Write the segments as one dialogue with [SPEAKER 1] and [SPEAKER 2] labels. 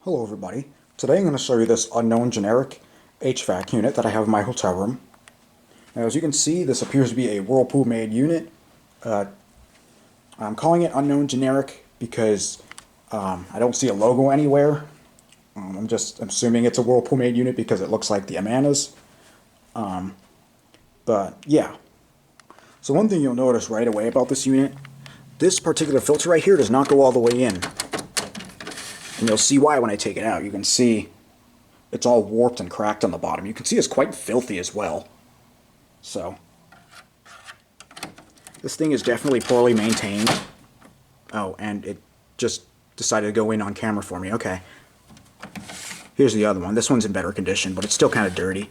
[SPEAKER 1] Hello everybody. Today I'm going to show you this unknown generic HVAC unit that I have in my hotel room. Now as you can see, this appears to be a Whirlpool made unit. I'm calling it unknown generic because I don't see a logo anywhere. I'm just assuming it's a Whirlpool made unit because it looks like the Amanda's. But yeah. So one thing you'll notice right away about this unit, this particular filter right here does not go all the way in. And you'll see why when I take it out. You can see it's all warped and cracked on the bottom. You can see it's quite filthy as well. So, this thing is definitely poorly maintained. Oh, and it just decided to go in on camera for me. Okay. Here's the other one. This one's in better condition, but it's still kind of dirty.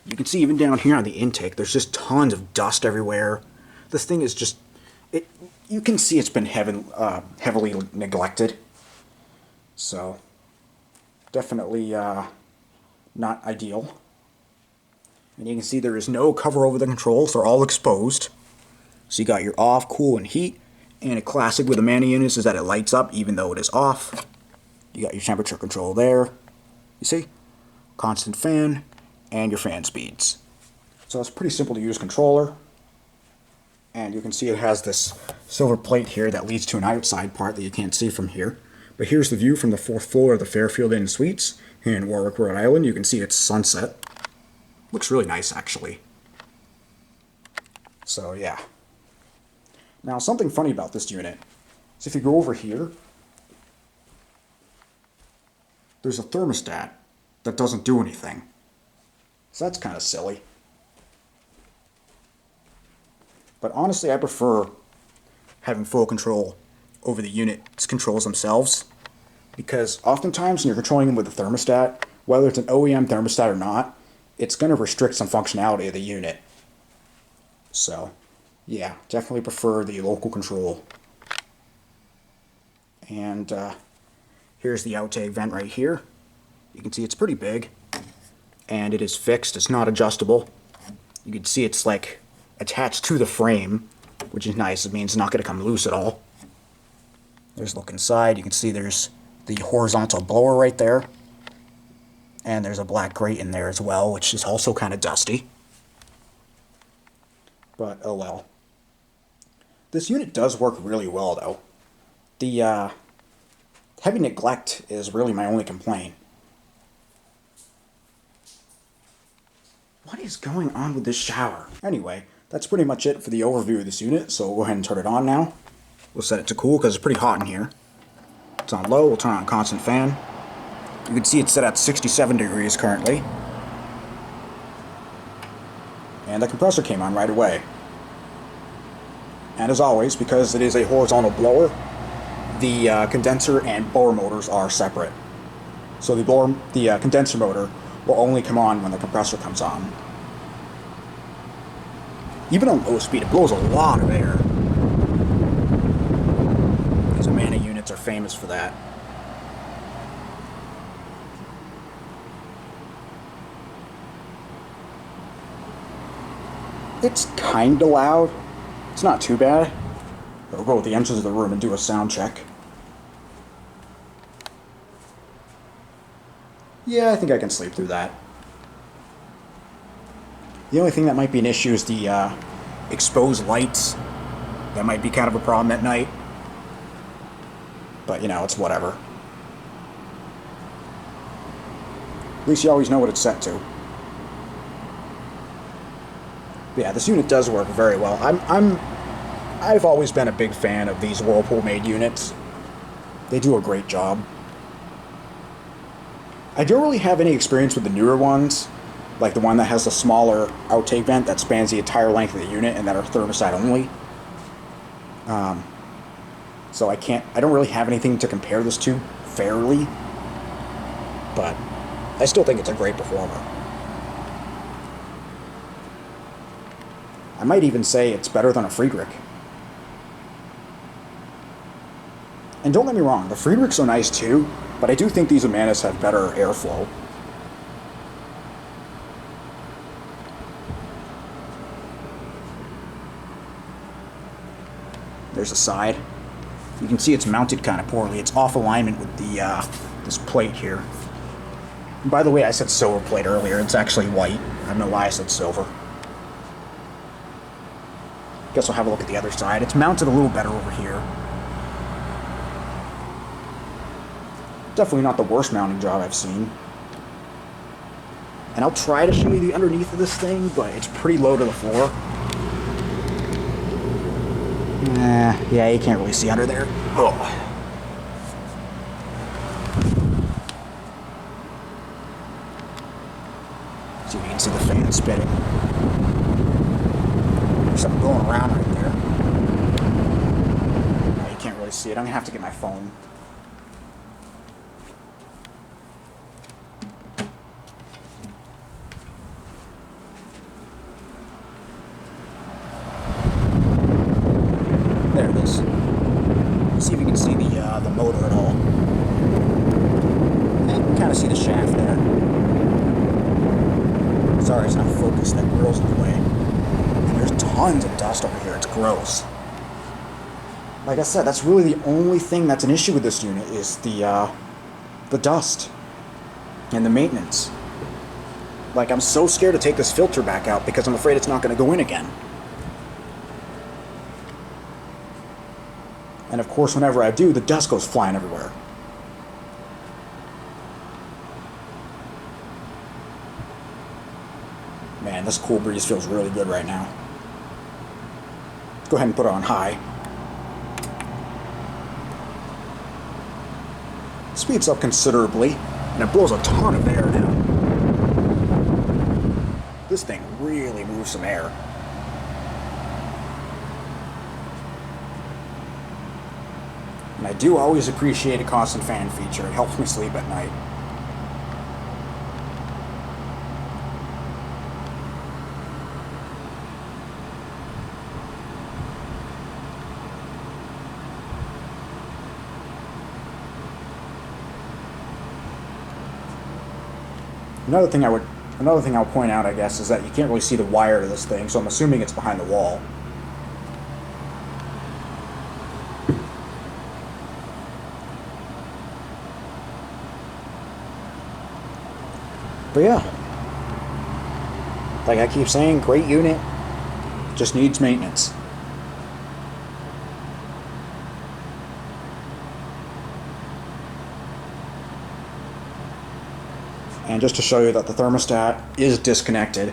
[SPEAKER 1] You can see even down here on the intake, there's just tons of dust everywhere. This thing is just... you can see it's been heavily neglected. So, definitely not ideal. And you can see there is no cover over the controls. They're all exposed. So you got your off, cool, and heat. And a classic with the Amanda units is that it lights up even though it is off. You got your temperature control there. You see? Constant fan and your fan speeds. So it's a pretty simple to use controller. And you can see it has this silver plate here that leads to an outside part that you can't see from here. But here's the view from the 4th floor of the Fairfield Inn Suites here in Warwick, Rhode Island. You can see it's sunset. Looks really nice, actually. So, yeah. Now, something funny about this unit is if you go over here, there's a thermostat that doesn't do anything. So that's kind of silly. But honestly, I prefer having full control over the unit's controls themselves, because oftentimes when you're controlling them with a thermostat, whether it's an OEM thermostat or not, it's going to restrict some functionality of the unit. So, yeah, definitely prefer the local control. And here's the outtake vent right here. You can see it's pretty big, and it is fixed. It's not adjustable. You can see it's like attached to the frame, which is nice. It means it's not going to come loose at all. There's a look inside. You can see there's the horizontal blower right there. And there's a black grate in there as well, which is also kind of dusty. But, oh well. This unit does work really well, though. The heavy neglect is really my only complaint. What is going on with this shower? Anyway, that's pretty much it for the overview of this unit, so we'll go ahead and turn it on now. We'll set it to cool because it's pretty hot in here. It's on low. We'll turn on constant fan. You can see it's set at 67 degrees currently. And the compressor came on right away. And as always, because it is a horizontal blower, the condenser and blower motors are separate. So the condenser motor will only come on when the compressor comes on. Even on low speed, it blows a lot of air. These Amanda units are famous for that. It's kinda loud. It's not too bad. We'll go with the entrance of the room and do a sound check. Yeah, I think I can sleep through that. The only thing that might be an issue is the exposed lights. That might be kind of a problem at night. But, you know, it's whatever. At least you always know what it's set to. But yeah, this unit does work very well. I've always been a big fan of these Whirlpool-made units. They do a great job. I don't really have any experience with the newer ones, like the one that has the smaller outtake vent that spans the entire length of the unit and that are thermostat only. So I don't really have anything to compare this to fairly, but I still think it's a great performer. I might even say it's better than a Friedrich. And don't get me wrong, the Friedrichs are nice too, but I do think these Amandas have better airflow. There's a side. You can see it's mounted kind of poorly. It's off alignment with the this plate here. And by the way, I said silver plate earlier. It's actually white. I don't know why I said silver. Guess I'll have a look at the other side. It's mounted a little better over here. Definitely not the worst mounting job I've seen. And I'll try to show you the underneath of this thing, but it's pretty low to the floor. Yeah, you can't really see under there. Oh. See if you can see the fan spinning. There's something going around right there. No, you can't really see it. I'm gonna have to get my phone. There it is. See if you can see the motor at all. And you can kind of see the shaft there. Sorry, it's not focused. That grill's in the way. And there's tons of dust over here. It's gross. Like I said, that's really the only thing that's an issue with this unit is the dust and the maintenance. Like, I'm so scared to take this filter back out because I'm afraid it's not going to go in again. And of course, whenever I do, the dust goes flying everywhere. Man, this cool breeze feels really good right now. Let's go ahead and put it on high. Speeds up considerably, and it blows a ton of air now. This thing really moves some air. And I do always appreciate a constant fan feature. It helps me sleep at night. Another thing I'll point out, I guess, is that you can't really see the wire to this thing, so I'm assuming it's behind the wall. But yeah, like I keep saying, great unit, just needs maintenance. And just to show you that the thermostat is disconnected,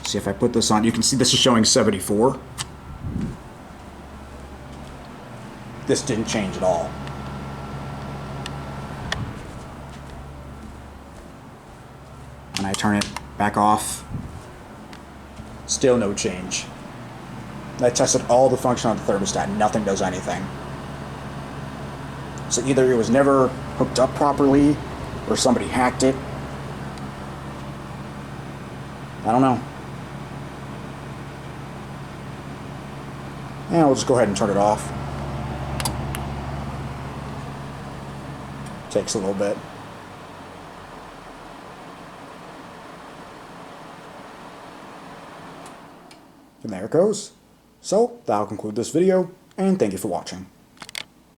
[SPEAKER 1] see if I put this on, you can see this is showing 74. This didn't change at all. And I turn it back off, still no change. I tested all the function on the thermostat, nothing does anything. So either it was never hooked up properly, or somebody hacked it. I don't know. Yeah, we'll just go ahead and turn it off. Takes a little bit. And there it goes. So, that'll conclude this video, and thank you for watching.